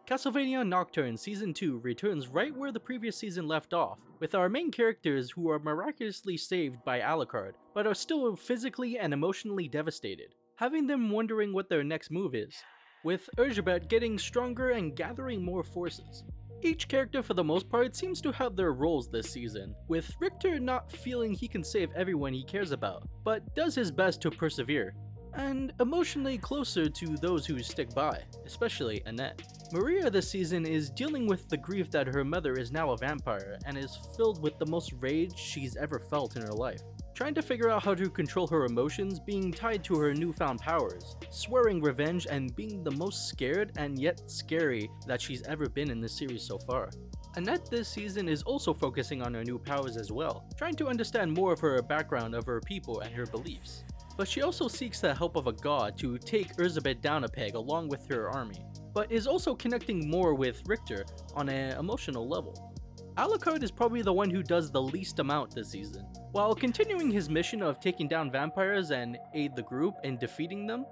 Castlevania Nocturne Season 2 returns right where the previous season left off, with our main characters who are miraculously saved by Alucard, but are still physically and emotionally devastated, having them wondering what their next move is, with Urzhebet getting stronger and gathering more forces. Each character for the most part seems to have their roles this season, with Richter not feeling he can save everyone he cares about, but does his best to persevere, and emotionally closer to those who stick by, especially Annette. Maria this season is dealing with the grief that her mother is now a vampire and is filled with the most rage she's ever felt in her life. Trying to figure out how to control her emotions being tied to her newfound powers, swearing revenge and being the most scared and yet scary that she's ever been in this series so far. Annette this season is also focusing on her new powers as well, trying to understand more of her background of her people and her beliefs. But she also seeks the help of a god to take Urzhebet down a peg along with her army, but is also connecting more with Richter on an emotional level. Alucard is probably the one who does the least amount this season. While continuing his mission of taking down vampires and aid the group in defeating them,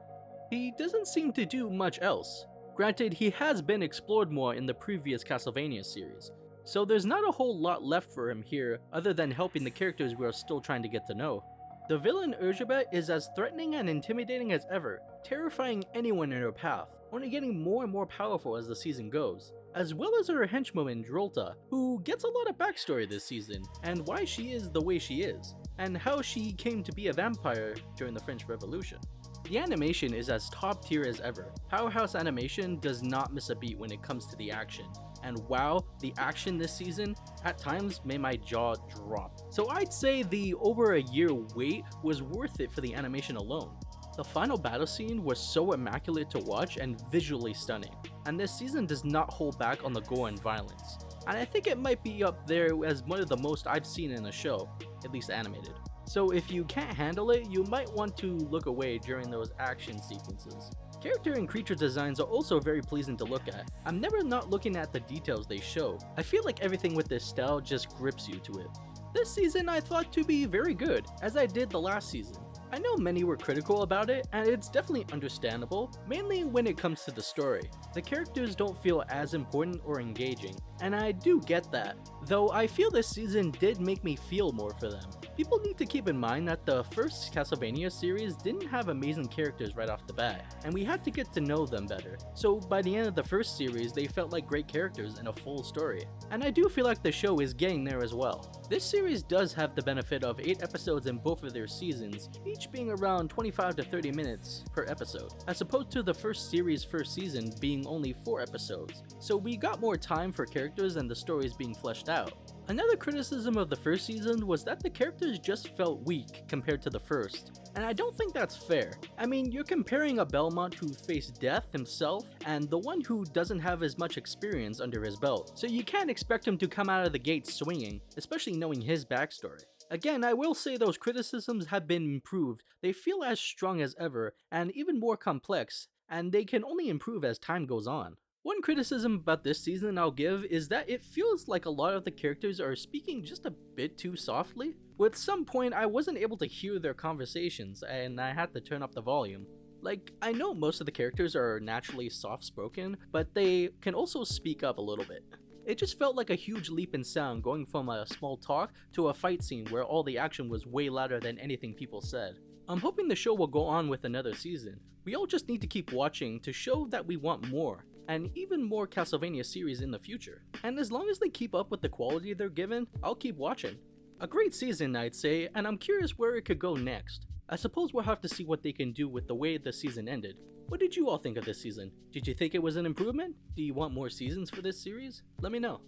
he doesn't seem to do much else. Granted, he has been explored more in the previous Castlevania series, so there's not a whole lot left for him here other than helping the characters we are still trying to get to know. The villain Urzhebet is as threatening and intimidating as ever, terrifying anyone in her path, only getting more and more powerful as the season goes, as well as her henchwoman Drolta, who gets a lot of backstory this season, and why she is the way she is, and how she came to be a vampire during the French Revolution. The animation is as top tier as ever. Powerhouse Animation does not miss a beat when it comes to the action, and wow, the action this season at times made my jaw drop. So I'd say the over a year wait was worth it for the animation alone. The final battle scene was so immaculate to watch and visually stunning, and this season does not hold back on the gore and violence, and I think it might be up there as one of the most I've seen in a show, at least animated. So if you can't handle it, you might want to look away during those action sequences. Character and creature designs are also very pleasing to look at. I'm never not looking at the details they show. I feel like everything with this style just grips you to it. This season I thought to be very good, as I did the last season. I know many were critical about it, and it's definitely understandable, mainly when it comes to the story. The characters don't feel as important or engaging, and I do get that, though I feel this season did make me feel more for them. People need to keep in mind that the first Castlevania series didn't have amazing characters right off the bat, and we had to get to know them better, so by the end of the first series they felt like great characters and a full story. And I do feel like the show is getting there as well. This series does have the benefit of 8 episodes in both of their seasons, each being around 25 to 30 minutes per episode, as opposed to the first series' first season being only 4 episodes, so we got more time for characters and the stories being fleshed out. Another criticism of the first season was that the characters just felt weak compared to the first, and I don't think that's fair. I mean, you're comparing a Belmont who faced death himself and the one who doesn't have as much experience under his belt, so you can't expect him to come out of the gate swinging, especially knowing his backstory. Again, I will say those criticisms have been improved. They feel as strong as ever, and even more complex, and they can only improve as time goes on. One criticism about this season I'll give is that it feels like a lot of the characters are speaking just a bit too softly. With some point I wasn't able to hear their conversations and I had to turn up the volume. Like, I know most of the characters are naturally soft-spoken, but they can also speak up a little bit. It just felt like a huge leap in sound going from a small talk to a fight scene where all the action was way louder than anything people said. I'm hoping the show will go on with another season. We all just need to keep watching to show that we want more, and even more Castlevania series in the future. And as long as they keep up with the quality they're given, I'll keep watching. A great season, I'd say, and I'm curious where it could go next. I suppose we'll have to see what they can do with the way the season ended. What did you all think of this season? Did you think it was an improvement? Do you want more seasons for this series? Let me know.